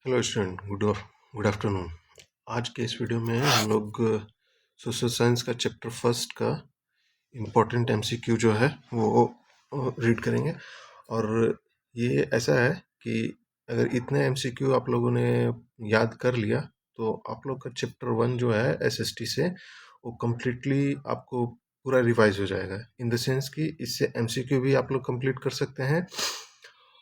Hello student, good afternoon. आज के इस वीडियो में हम लोग सोशल साइंस का चैप्टर फर्स्ट का इम्पोर्टेंट एमसीक्यू जो है वो रीड करेंगे। और ये ऐसा है कि अगर इतने एमसीक्यू आप लोगों ने याद कर लिया तो आप लोग का चैप्टर वन जो है एसएसटी से वो कम्प्लीटली आपको पूरा रिवाइज हो जाएगा। इन द सेंस कि इससे एमसीक्यू भी आप लोग कंप्लीट कर सकते हैं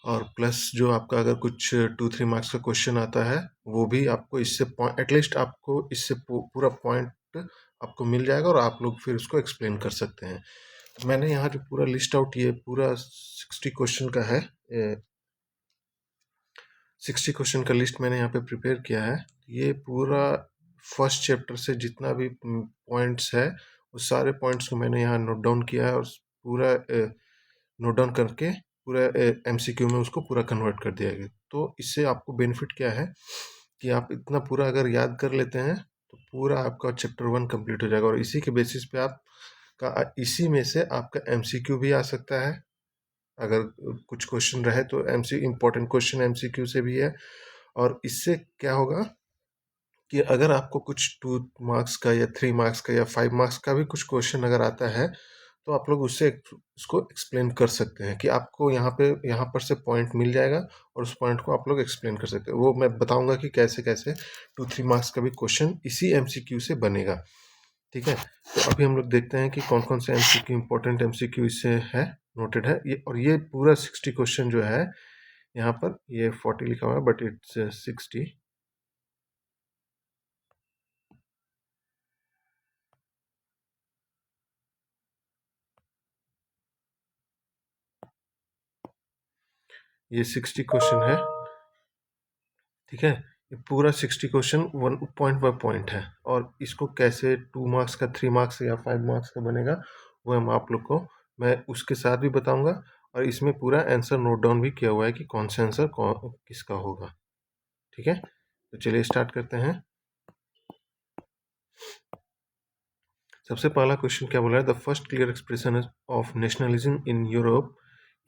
और प्लस जो आपका अगर कुछ 2-3 मार्क्स का क्वेश्चन आता है वो भी आपको इससे एटलीस्ट आपको इससे पूरा पॉइंट आपको मिल जाएगा और आप लोग फिर उसको एक्सप्लेन कर सकते हैं। तो मैंने यहाँ जो पूरा लिस्ट आउट ये पूरा 60 क्वेश्चन का है, 60 क्वेश्चन का लिस्ट मैंने यहाँ पे प्रिपेयर किया है। ये पूरा फर्स्ट चैप्टर से जितना भी पॉइंट्स है उस सारे पॉइंट्स को मैंने यहाँ नोट डाउन किया है और पूरा नोट डाउन करके पूरा एमसीक्यू में उसको पूरा कन्वर्ट कर दिया गया। तो इससे आपको बेनिफिट क्या है कि आप इतना पूरा अगर याद कर लेते हैं तो पूरा आपका चैप्टर वन कंप्लीट हो जाएगा और इसी के बेसिस पे आपका इसी में से आपका एमसीक्यू भी आ सकता है। अगर कुछ क्वेश्चन रहे तो इम्पोर्टेंट क्वेश्चन एमसीक्यू से भी है। और इससे क्या होगा कि अगर आपको कुछ 2 मार्क्स का या 3 मार्क्स का या 5 मार्क्स का भी कुछ क्वेश्चन अगर आता है तो आप लोग उससे उसको एक्सप्लेन कर सकते हैं कि आपको यहाँ पर से पॉइंट मिल जाएगा और उस पॉइंट को आप लोग एक्सप्लेन कर सकते हैं। वो मैं बताऊंगा कि कैसे कैसे 2-3 मार्क्स का भी क्वेश्चन इसी एमसीक्यू से बनेगा। ठीक है, तो अभी हम लोग देखते हैं कि कौन कौन से एमसीक्यू इंपॉर्टेंट एमसीक्यू इससे है नोटेड है। ये और ये पूरा 60 क्वेश्चन जो है यहाँ पर ये 40 लिखा हुआ है बट इट्स 60। ये 60 क्वेश्चन है। ठीक है, ये पूरा 60 question one point by point है और इसको कैसे 2 मार्क्स का, 3 मार्क्स या 5 मार्क्स का बनेगा वो हम आप लोग को मैं उसके साथ भी बताऊंगा। और इसमें पूरा आंसर नोट डाउन भी किया हुआ है कि कौन सा आंसर किसका होगा। ठीक है, तो चलिए स्टार्ट करते हैं। सबसे पहला क्वेश्चन क्या बोला है, the first clear expression of nationalism in Europe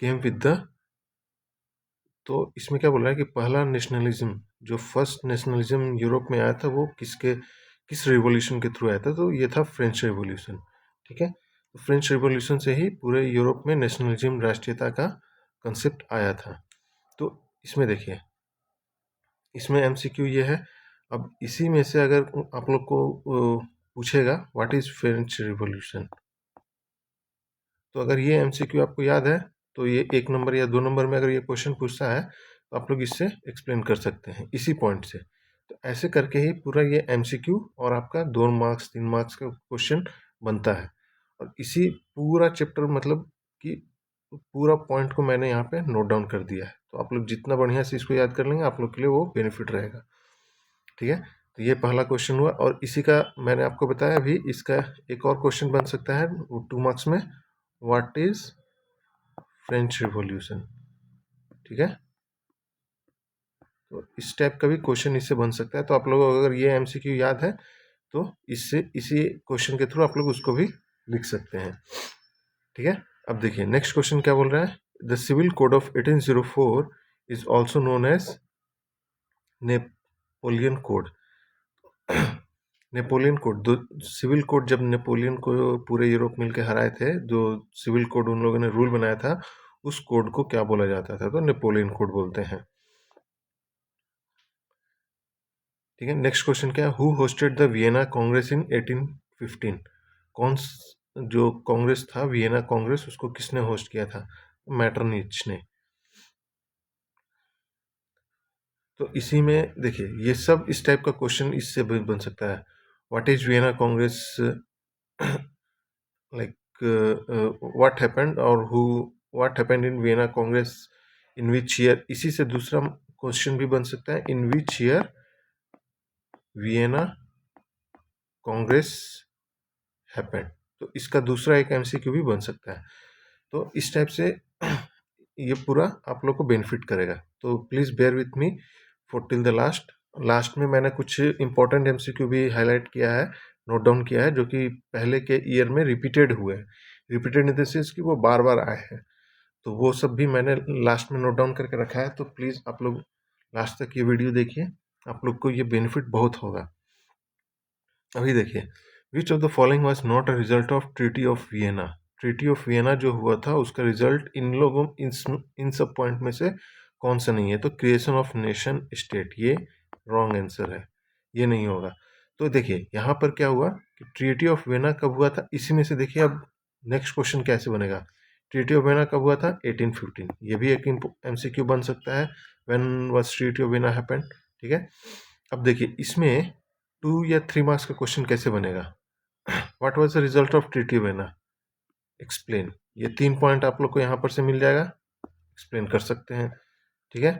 came with the. तो इसमें क्या बोल रहा है कि पहला नेशनलिज्म, जो फर्स्ट नेशनलिज्म यूरोप में आया था वो किस रिवॉल्यूशन के थ्रू आया था, तो ये था फ्रेंच रिवॉल्यूशन। ठीक है, तो फ्रेंच रिवॉल्यूशन से ही पूरे यूरोप में नेशनलिज्म, राष्ट्रीयता का कंसेप्ट आया था। तो इसमें देखिए, इसमें एमसीक्यू ये है। अब इसी में से अगर आप लोग को पूछेगा व्हाट इज फ्रेंच रिवॉल्यूशन, तो अगर ये एमसीक्यू आपको याद है तो ये 1 नंबर या 2 नंबर में अगर ये क्वेश्चन पूछता है तो आप लोग इससे एक्सप्लेन कर सकते हैं इसी पॉइंट से। तो ऐसे करके ही पूरा ये एमसीक्यू और आपका 2 मार्क्स 3 मार्क्स का क्वेश्चन बनता है। और इसी पूरा चैप्टर मतलब कि पूरा पॉइंट को मैंने यहाँ पे नोट डाउन कर दिया है। तो आप लोग जितना बढ़िया से इसको याद कर लेंगे आप लोग के लिए वो बेनिफिट रहेगा। ठीक है, तो ये पहला क्वेश्चन हुआ और इसी का मैंने आपको बताया अभी इसका एक और क्वेश्चन बन सकता है 2 मार्क्स में, व्हाट इज फ्रेंच रिवॉल्यूशन। ठीक है, तो इस टाइप का भी क्वेश्चन इससे बन सकता है। तो आप लोग अगर ये एमसीक्यू याद है तो इससे इसी क्वेश्चन के थ्रू आप लोग उसको भी लिख सकते हैं। ठीक है, अब देखिए नेक्स्ट क्वेश्चन क्या बोल रहा है, the civil code of 1804 is also known as Napoleon code. Napoleon code, दो सिविल कोड, जब नेपोलियन को पूरे यूरोप मिलकर हराए थे, जो सिविल कोड उन लोगों ने रूल बनाया था उस कोड को क्या बोला जाता था, तो नेपोलियन कोड बोलते हैं। ठीक है, नेक्स्ट क्वेश्चन क्या है, who hosted the Vienna Congress in 1815। कौन जो कांग्रेस था वियना कांग्रेस उसको किसने होस्ट किया था, मैटरनिच ने। तो इसी में देखिए ये सब इस टाइप का क्वेश्चन इससे भी बन सकता है। What is Vienna Congress, like what happened और who, what happened in Vienna Congress in which year. इसी से दूसरा क्वेश्चन भी बन सकता है, in which year Vienna Congress happened. तो इसका दूसरा एक एमसीक्यू भी बन सकता है। तो इस टाइप से ये पूरा आप लोग को बेनिफिट करेगा। तो please bear with me for till the last. Last में मैंने कुछ इंपॉर्टेंट एमसीक्यू भी हाईलाइट किया है, नोट डाउन किया है, जो कि पहले के ईयर में रिपीटेड हुए हैं। रिपीटेड इन द सेंस कि वो बार बार आए हैं, तो वो सब भी मैंने लास्ट में नोट डाउन करके रखा है। तो प्लीज़ आप लोग लास्ट तक ये वीडियो देखिए, आप लोग को ये बेनिफिट बहुत होगा। अभी देखिए, विच of the following was not a result of treaty of Vienna. Treaty of Vienna जो हुआ था उसका रिजल्ट इन लोगों इन सब पॉइंट में से कौन सा नहीं है? तो क्रिएशन ऑफ नेशन स्टेट, ये रॉन्ग आंसर है, ये नहीं होगा। तो देखिए यहाँ पर क्या हुआ कि ट्रीटी ऑफ वियना कब हुआ था, इसी में से देखिए अब नेक्स्ट क्वेश्चन कैसे बनेगा। ट्रीटी ऑफ वियना कब हुआ था? 1815। ये भी एक एमसीक्यू बन सकता है, when was treaty of Vienna happened. ठीक है, अब देखिए इसमें 2 या 3 मार्क्स का क्वेश्चन कैसे बनेगा। What was the result of treaty vena, explain. ये 3 पॉइंट आप लोग को यहाँ पर से मिल जाएगा, एक्सप्लेन कर सकते हैं। ठीक है,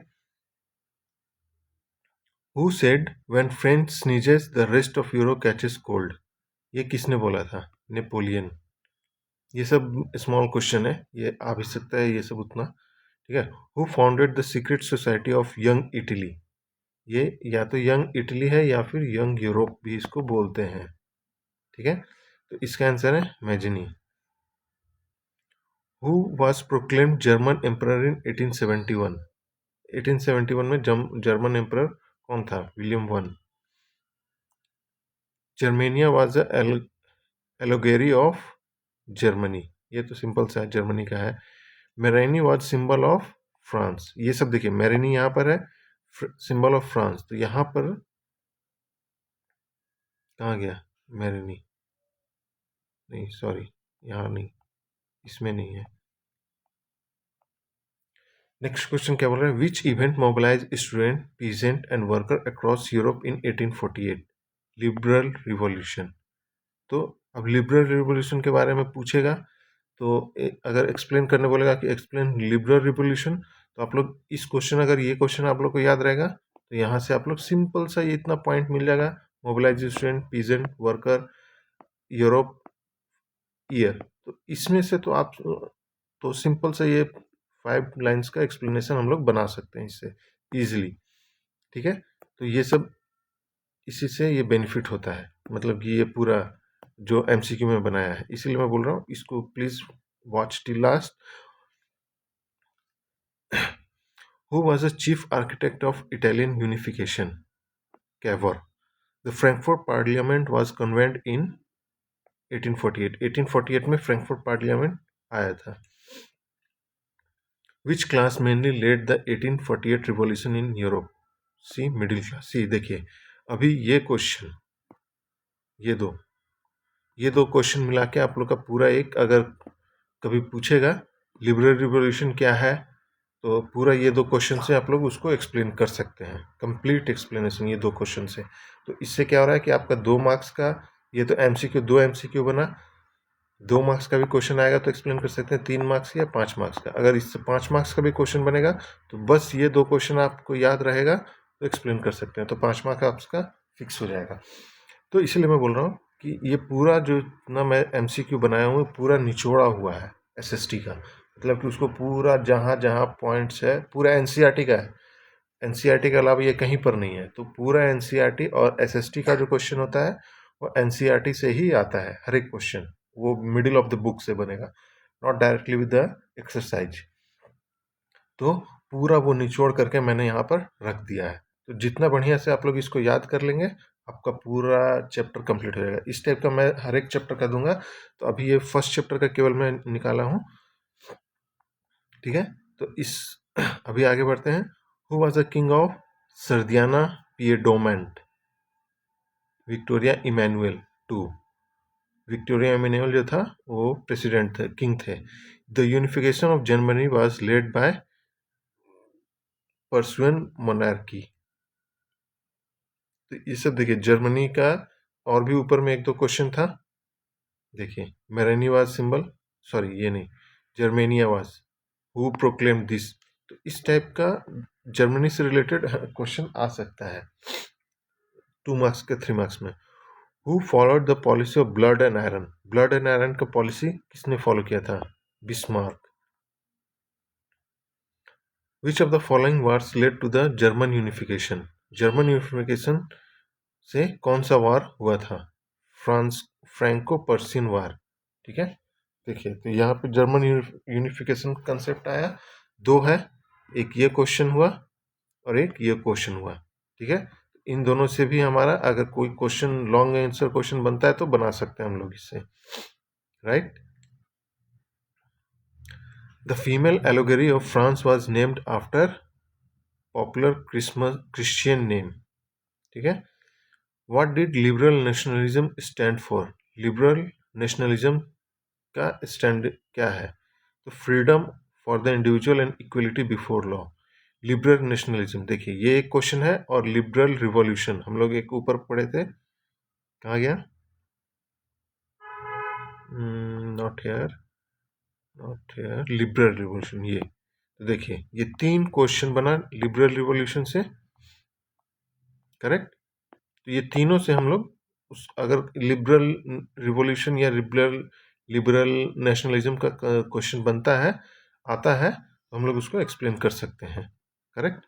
who said when French sneezes the rest of Europe catches cold. ये किसने बोला था? नेपोलियन। ये सब स्मॉल क्वेश्चन है, ये आ भी सकता है ये सब उतना। ठीक है, who founded the secret society of young Italy. ये या तो यंग इटली है या फिर यंग यूरोप भी इसको बोलते हैं। ठीक है, तो इसका आंसर है Mazzini. Who was proclaimed German emperor in 1871। 1871 में जर्मन एम्परर कौन था? William one. Germania was the allegory of Germany, ये तो सिंपल सा है, जर्मनी का है। Marianne was symbol of France. ये सब देखिए, मेरेनी यहाँ पर है, सिंबल ऑफ फ्रांस, तो यहाँ पर कहाँ गया मेरेनी? नहीं सॉरी, यहाँ नहीं, इसमें नहीं है। नेक्स्ट क्वेश्चन क्या बोल रहा है? Which event mobilise student, peasant and worker across Europe in 1848? Liberal revolution. तो अब लिबरल रिवॉल्यूशन के बारे में पूछेगा, तो अगर एक्सप्लेन करने बोलेगा कि एक्सप्लेन लिबरल रिवॉल्यूशन, तो आप लोग इस क्वेश्चन, अगर ये क्वेश्चन आप लोग को याद रहेगा तो यहाँ से आप लोग सिंपल सा ये इतना पॉइंट मिल जाएगा। Mobilise student, peasant, worker, Europe, year. तो इसमें से तो आप तो सिंपल सा ये 5 लाइन्स का एक्सप्लेनेशन हम लोग बना सकते हैं इससे इजीली। ठीक है, तो ये सब इसी से ये बेनिफिट होता है, मतलब कि ये पूरा जो एमसीक्यू में बनाया है, इसीलिए मैं बोल रहा हूँ इसको please watch till last. Who was the chief architect of Italian unification? Cavour. The Frankfurt parliament was convened in 1848। 1848 में फ्रैंकफर्ट पार्लियामेंट आया था। Which class mainly led the 1848 revolution in Europe? C middle class. C देखिए, अभी ये दो question मिला के आप लोग का पूरा एक, अगर कभी पूछेगा लिबरल रिवॉल्यूशन क्या है, तो पूरा ये दो क्वेश्चन से आप लोग उसको एक्सप्लेन कर सकते हैं, कंप्लीट एक्सप्लेनेशन ये दो क्वेश्चन से। तो इससे क्या हो रहा है कि आपका 2 मार्क्स का, ये तो एमसीक्यू, 2 एमसीक्यू बना, 2 मार्क्स का भी क्वेश्चन आएगा तो एक्सप्लेन कर सकते हैं, 3 मार्क्स या 5 मार्क्स का। अगर इससे 5 मार्क्स का भी क्वेश्चन बनेगा तो बस ये दो क्वेश्चन आपको याद रहेगा तो एक्सप्लेन कर सकते हैं, तो 5 मार्क्स आपका फिक्स हो जाएगा। तो इसलिए मैं बोल रहा हूँ कि ये पूरा जो ना मैं एमसीक्यू बनाया हूँ पूरा निचोड़ा हुआ है एसएसटी का, मतलब कि उसको पूरा जहाँ जहाँ पॉइंट्स है पूरा एनसीईआरटी का है, एनसीईआरटी के अलावा ये कहीं पर नहीं है। तो पूरा एनसीईआरटी और एसएसटी का जो क्वेश्चन होता है वो एनसीईआरटी से ही आता है, हर एक क्वेश्चन वो मिडिल ऑफ द बुक से बनेगा, not directly with the exercise. तो पूरा वो निचोड़ करके मैंने यहाँ पर रख दिया है, तो जितना बढ़िया से आप लोग इसको याद कर लेंगे आपका पूरा चैप्टर कंप्लीट हो जाएगा। इस टाइप का मैं हर एक चैप्टर का दूंगा, तो अभी ये फर्स्ट चैप्टर का केवल मैं निकाला हूँ। ठीक है, तो इस अभी आगे बढ़ते हैं। Who was the king of Sardinia Piedmont? Victor Emmanuel two. Victor Emmanuel जो था वो प्रेसिडेंट थे, किंग थे। The unification of Germany was led by Prussian monarchy. तो ये सब देखिए जर्मनी का, और भी ऊपर में एक दो क्वेश्चन था, देखिए मेरेनी वाज सिंबल, सॉरी ये नहीं, Germania was, who proclaim this. तो इस टाइप का जर्मनी से रिलेटेड क्वेश्चन आ सकता है 2 मार्क्स के 3 मार्क्स में। Who followed the policy of blood and iron? Blood and iron का पॉलिसी किसने फॉलो किया था? Bismarck. Which of the following wars led to the German unification? German unification से कौन सा वार हुआ था? France Franco Persian war. ठीक है, देखिए तो यहाँ पे जर्मन यूनिफिकेशन कंसेप्ट आया, दो है, एक ये क्वेश्चन हुआ और एक ये क्वेश्चन हुआ, ठीक है। इन दोनों से भी हमारा अगर कोई क्वेश्चन लॉन्ग आंसर क्वेश्चन बनता है तो बना सकते हैं हम लोग इससे, right. The female allegory of France was named after popular Christian name, ठीक है। What did liberal nationalism stand for? Liberal nationalism का स्टैंड क्या है? तो freedom for the individual and equality before law. Liberal nationalism, देखिए ये एक question है, और लिबरल रिवॉल्यूशन हम लोग एक ऊपर पढ़े थे, कहाँ गया? Not here, not here, liberal revolution. ये तो देखिए ये 3 क्वेश्चन बना लिबरल रिवॉल्यूशन से, करेक्ट। तो ये तीनों से हम लोग उस अगर लिबरल रिवॉल्यूशन या लिबरल लिबरल नेशनलिज्म का क्वेश्चन बनता है, आता है, तो हम लोग उसको एक्सप्लेन कर सकते हैं, करेक्ट।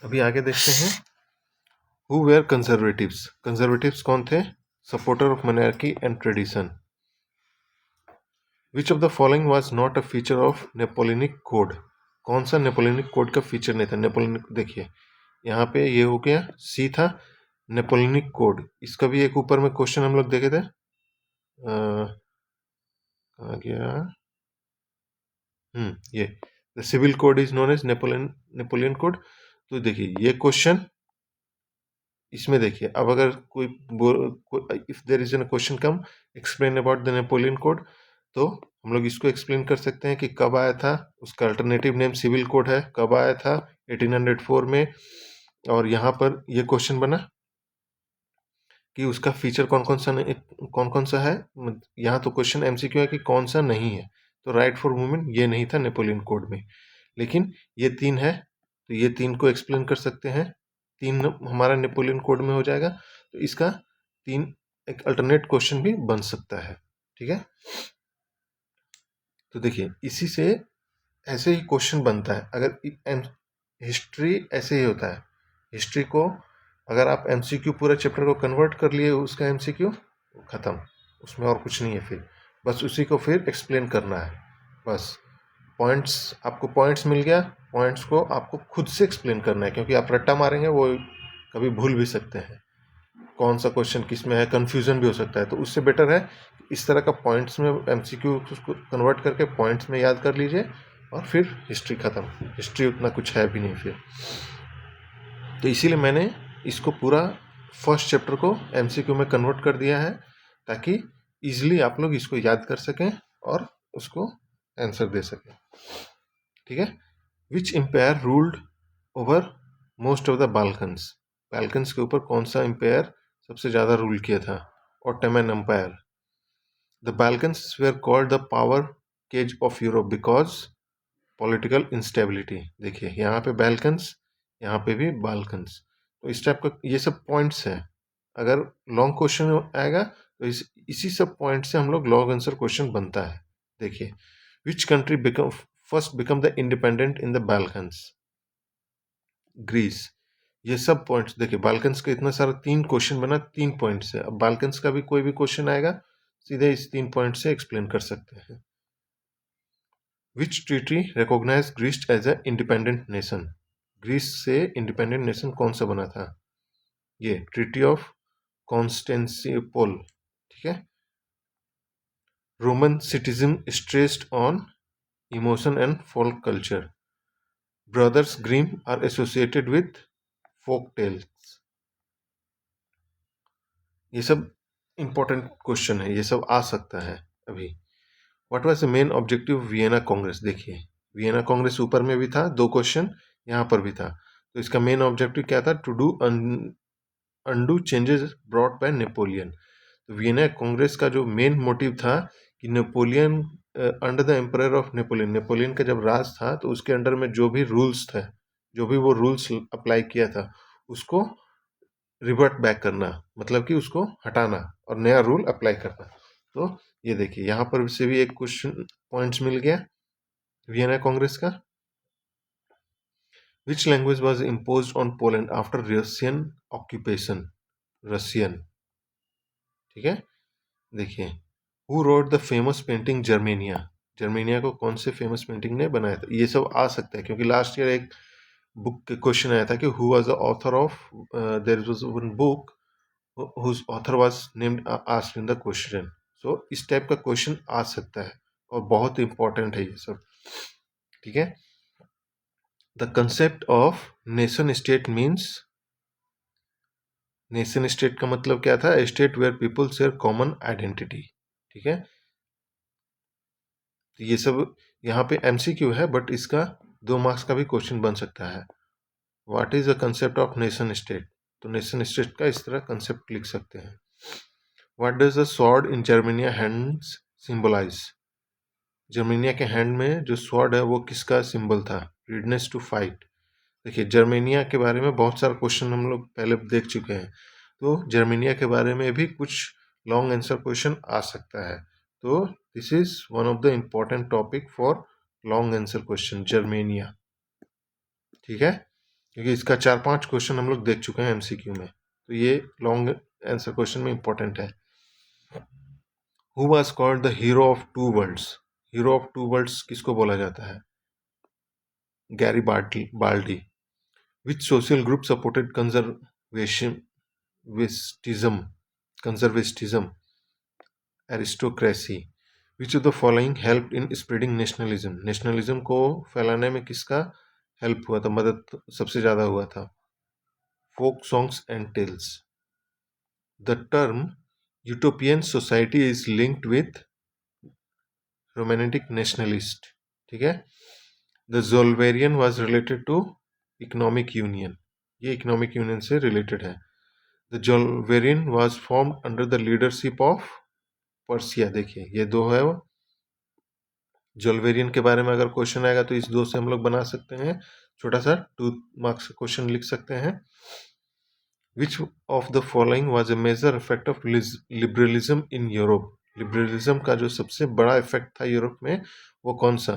अभी आगे देखते हैं। Who where conservatives? कंजर्वेटिव्स कौन थे? Supporter of monarchy and tradition. Which of the following was not a feature of Napoleonic code? कौन सा नेपोलियनिक कोड का फीचर नहीं था? नेपोलियनिक, देखिए यहाँ पे ये हो गया, सी था नेपोलियनिक कोड। इसका भी एक ऊपर में क्वेश्चन हम लोग देखे थे, कहाँ गया? ये the civil code is known as Napoleon code. तो देखिए ये क्वेश्चन, इसमें देखिए अब अगर कोई if there is an question come explain about the Napoleon code, तो हम लोग इसको एक्सप्लेन कर सकते हैं कि कब आया था, उसका अल्टरनेटिव नेम सिविल कोड है, कब आया था 1804 में, और यहाँ पर ये क्वेश्चन बना कि उसका फीचर कौन कौन सा है। यहाँ तो क्वेश्चन एमसीक्यू है कि कौन सा नहीं है, तो राइट फॉर वुमेन ये नहीं था नेपोलियन कोड में, लेकिन ये 3 है, तो ये 3 को एक्सप्लेन कर सकते हैं। 3 हमारा नेपोलियन कोड में हो जाएगा, तो इसका 3 एक अल्टरनेट क्वेश्चन भी बन सकता है, ठीक है। तो देखिए इसी से ऐसे ही क्वेश्चन बनता है। अगर हिस्ट्री ऐसे ही होता है, हिस्ट्री को अगर आप एमसीक्यू पूरा चैप्टर को कन्वर्ट कर लिए, उसका एमसीक्यू खत्म, उसमें और कुछ नहीं है, फिर बस उसी को फिर एक्सप्लेन करना है, बस पॉइंट्स, आपको पॉइंट्स मिल गया, पॉइंट्स को आपको खुद से एक्सप्लेन करना है, क्योंकि आप रट्टा मारेंगे वो कभी भूल भी सकते हैं, कौन सा क्वेश्चन किस में है, कंफ्यूजन भी हो सकता है। तो उससे बेटर है इस तरह का पॉइंट्स में एमसीक्यू उसको कन्वर्ट करके पॉइंट्स में याद कर लीजिए, और फिर हिस्ट्री ख़त्म, हिस्ट्री उतना कुछ है भी नहीं फिर। तो इसीलिए मैंने इसको पूरा फर्स्ट चैप्टर को एमसीक्यू में कन्वर्ट कर दिया है, ताकि इजीली आप लोग इसको याद कर सकें और उसको आंसर दे सकें, ठीक है। Which empire ruled over most of the Balkans? Balkans के ऊपर कौन सा एम्पायर सबसे ज़्यादा रूल किया था? Ottoman empire. The Balkans were called the power cage of Europe because political instability. देखिए यहाँ पे बाल्कन्स, यहाँ पे भी बाल्कन्स, तो इस टाइप का ये सब पॉइंट्स हैं। अगर लॉन्ग क्वेश्चन आएगा तो इसी सब पॉइंट से हम लोग लॉन्ग आंसर क्वेश्चन बनता है। देखिए which country become the independent in the Balkans? Greece. ये सब पॉइंट्स देखिए, बाल्कन्स का इतना सारा 3 क्वेश्चन बना 3 पॉइंट से। अब बाल्कन्स का भी कोई भी क्वेश्चन आएगा, सीधे इस 3 पॉइंट से एक्सप्लेन कर सकते हैं। Which treaty recognise Greece as a independent nation? Greece से इंडिपेंडेंट नेशन कौन सा बना था? ये ट्रीटी ऑफ कॉन्स्टेंटिनोपल, ठीक है। Roman citizen stressed on emotion and folk culture. Brothers Grimm are associated with folk tales. ये सब इंपॉर्टेंट क्वेश्चन है, ये सब आ सकता है अभी। What was the main objective Vienna Congress? देखिए वियना कांग्रेस ऊपर में भी था, 2 क्वेश्चन यहाँ पर भी था, तो इसका मेन ऑब्जेक्टिव क्या था? To do undo changes brought by Napoleon. तो वियना कांग्रेस का जो मेन मोटिव था कि Napoleon under the empire of Napoleon, Napoleon का जब राज था तो उसके अंडर में जो भी रूल्स थे, जो भी वो रूल्स अप्लाई किया था, उसको रिवर्ट बैक करना, मतलब कि उसको हटाना और नया रूल अप्लाई करना। तो ये देखिए यहाँ पर से भी एक क्वेश्चन पॉइंट्स मिल गया वियना कांग्रेस का। Which language was imposed on Poland after Russian occupation? Russian, ठीक है। देखिए who wrote the famous painting Germania? Germania को कौन से फेमस पेंटिंग ने बनाया था? ये सब आ सकता है क्योंकि लास्ट ईयर एक बुक के क्वेश्चन आया था कि who was the author of, there was one book whose author was named, asked in the question. So इस टाइप का क्वेश्चन आ सकता है और बहुत इंपॉर्टेंट है ये सब। ठीक है। The concept of nation state means, nation state का मतलब क्या था? State where people share common identity. ठीक है। तो ये सब यहाँ पे एमसीक्यू है, बट इसका 2 मार्क्स का भी क्वेश्चन बन सकता है। What is the concept of nation state? तो नेशन स्टेट का इस तरह कंसेप्ट लिख सकते हैं। What does the sword in Germania hands symbolise? Germania के हैंड में जो स्वॉर्ड है वो किसका सिंबल था? Readiness to fight. देखिए जर्मेनिया के बारे में बहुत सारा क्वेश्चन हम लोग पहले देख चुके हैं, तो जर्मेनिया के बारे में भी कुछ लॉन्ग आंसर क्वेश्चन आ सकता है। तो this is one of the important topic for long answer question, Germania. ठीक है, क्योंकि इसका 4-5 क्वेश्चन हम लोग देख चुके हैं एमसीक्यू में, तो ये लॉन्ग आंसर क्वेश्चन में इंपॉर्टेंट है। Who was called the hero of two worlds? Hero of two worlds किसको बोला जाता है? Garibaldi. Which social group supported conservatism, aristocracy? Which of the following help in spreading nationalism? Nationalism को फैलाने में किसका हेल्प हुआ था, मदद सबसे ज्यादा हुआ था? Folk songs and tales. The term utopian society is linked with romantic nationalist. ठीक है। The Zollverein was related to economic union, ये इकोनॉमिक यूनियन से रिलेटेड है। The Zollverein was formed under the leadership of Prussia. देखिए ये दो है वो। जोल्वेरियन के बारे में अगर क्वेश्चन आएगा तो इस दो से हम लोग बना सकते हैं, छोटा सा 2 मार्क्स का क्वेश्चन लिख सकते हैं। Which of the following was a major effect of liberalism in Europe? Liberalism का जो सबसे बड़ा इफेक्ट था यूरोप में वो कौन सा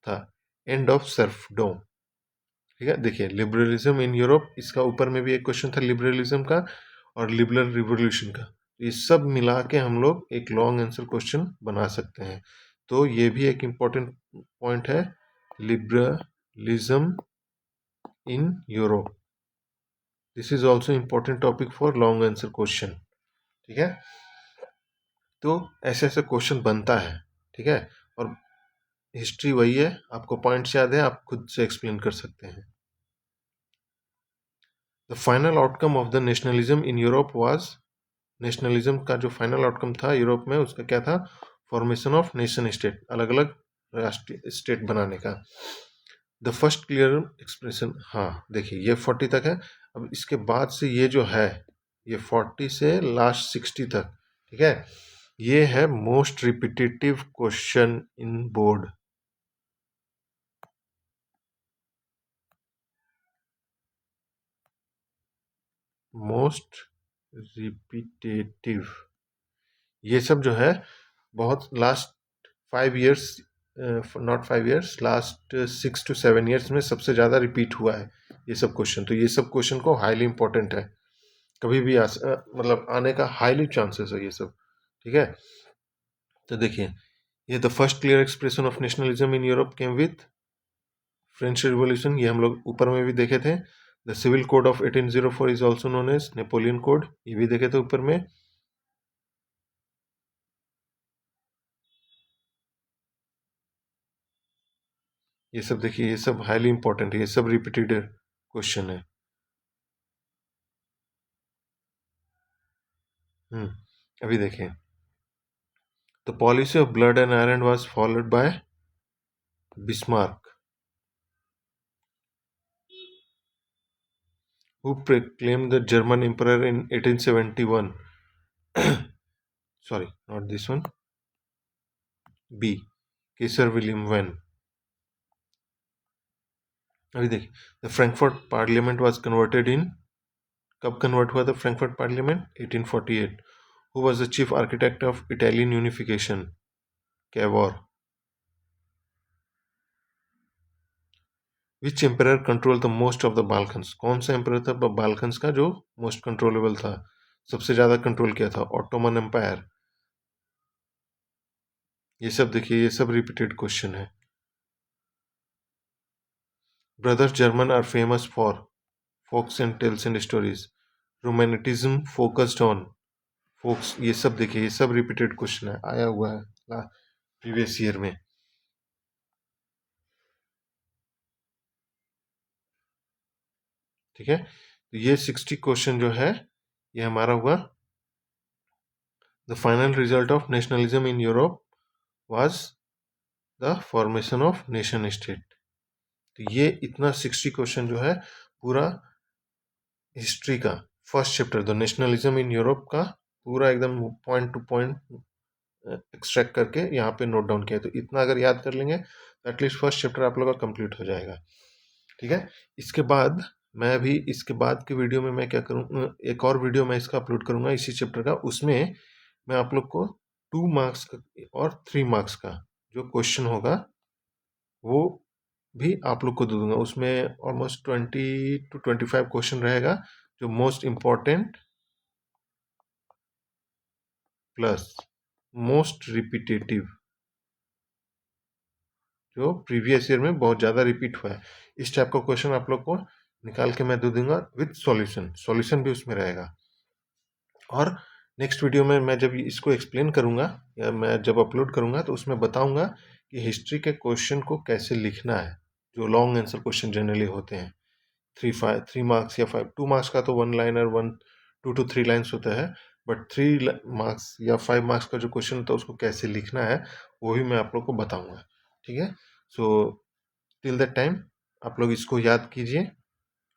था? End of serfdom. ठीक है। देखिए लिबरलिज्म इन यूरोप, इसका ऊपर में भी एक क्वेश्चन था लिबरलिज्म का और लिबरल रिवोल्यूशन का, ये सब मिला के हम लोग एक लॉन्ग आंसर क्वेश्चन बना सकते हैं। तो ये भी एक इम्पॉर्टेंट पॉइंट है, liberalism in Europe. This is also important topic for long answer question. ठीक है। तो ऐसे ऐसे क्वेश्चन बनता है। ठीक है। और हिस्ट्री वही है, आपको पॉइंट्स याद है, आप खुद से एक्सप्लेन कर सकते हैं। The final outcome of the nationalism in Europe was, nationalism का जो फाइनल आउटकम था यूरोप में उसका क्या था? फॉर्मेशन ऑफ नेशन स्टेट, अलग अलग राष्ट्रीय स्टेट बनाने का। द फर्स्ट क्लियर एक्सप्रेशन, हाँ देखिए ये 40 तक है। अब इसके बाद से ये जो है ये 40 से लास्ट 60 तक, ठीक है, ये है most repetitive question in board. Most repetitive, ये सब जो है बहुत last 5 years, not 5 years, last 6 to 7 years में सबसे ज़्यादा रिपीट हुआ है ये सब क्वेश्चन। तो ये सब क्वेश्चन को हाईली इंपॉर्टेंट है, कभी भी मतलब आने का हाईली चांसेस है ये सब। ठीक है। तो देखिए ये the first clear expression of nationalism in Europe came with French revolution, ये हम लोग ऊपर में भी देखे थे। The civil code of 1804 is also known as Napoleon code, ये भी देखे थे ऊपर में। ये सब देखिए ये सब हाईली इंपॉर्टेंट है, ये सब रिपीटेड क्वेश्चन है। अभी देखें, the policy of blood and iron was followed by Bismarck, who proclaimed the German emperor in 1871. Sorry, not this one. B. Kaiser William when. अभी देखिए, the Frankfurt parliament was converted in, कब convert हुआ था Frankfurt parliament? 1848. Who was the chief architect of Italian unification? Cavour. Which emperor control the most of the Balkans? कौन सा emperor था Balkans का जो मोस्ट कंट्रोलेबल था, सबसे ज्यादा कंट्रोल किया था? Ottoman empire. ये सब देखिए, ये सब रिपीटेड क्वेश्चन है। Brothers German are famous for folks and tales and stories, romanticism focused on folks. ये सब देखिए, ये सब रिपीटेड क्वेश्चन है, आया हुआ है प्रीवियस ईयर में। ठीक है, तो ये 60 क्वेश्चन जो है ये हमारा हुआ। The final result of nationalism in Europe was the formation of nation state. तो ये इतना 60 क्वेश्चन जो है पूरा हिस्ट्री का first chapter the nationalism in Europe का पूरा एकदम पॉइंट टू पॉइंट एक्सट्रैक्ट करके यहाँ पे नोट डाउन किया। तो इतना अगर याद कर लेंगे तो एटलीस्ट फर्स्ट चैप्टर आप लोग का कंप्लीट हो जाएगा। ठीक है, इसके बाद मैं अभी इसके बाद के वीडियो में मैं क्या करूँ, एक और वीडियो मैं इसका अपलोड करूँगा इसी चैप्टर का। उसमें मैं आप लोग को 2 मार्क्स का और 3 मार्क्स का जो क्वेश्चन होगा वो भी आप लोग को दे दूंगा। उसमें ऑलमोस्ट 20 to 25 क्वेश्चन रहेगा जो most important plus most repetitive, जो प्रीवियस ईयर में बहुत ज़्यादा रिपीट हुआ है, इस टाइप का क्वेश्चन आप लोग को निकाल के मैं दे दूंगा विद सॉल्यूशन। सॉल्यूशन भी उसमें रहेगा। और नेक्स्ट वीडियो में मैं जब इसको एक्सप्लेन करूंगा या मैं जब अपलोड करूंगा तो उसमें बताऊंगा कि हिस्ट्री के क्वेश्चन को कैसे लिखना है, जो लॉन्ग आंसर क्वेश्चन जनरली होते हैं 3 मार्क्स या 5 2 मार्क्स का तो 1 लाइनर 1 2 to 3 लाइन्स होता है। बट 3 मार्क्स या 5 मार्क्स का जो क्वेश्चन होता है उसको कैसे लिखना है वो भी मैं आप लोग को बताऊंगा। ठीक है, सो टिल दैट टाइम आप लोग इसको याद कीजिए,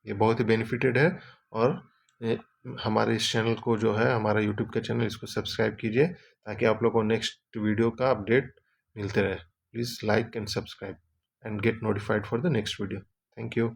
ये बहुत ही बेनिफिटेड है। और हमारे इस चैनल को जो है हमारा यूट्यूब का चैनल, इसको सब्सक्राइब कीजिए ताकि आप लोग को नेक्स्ट वीडियो का अपडेट मिलते रहे। Please like and subscribe and get notified for the next video. Thank you.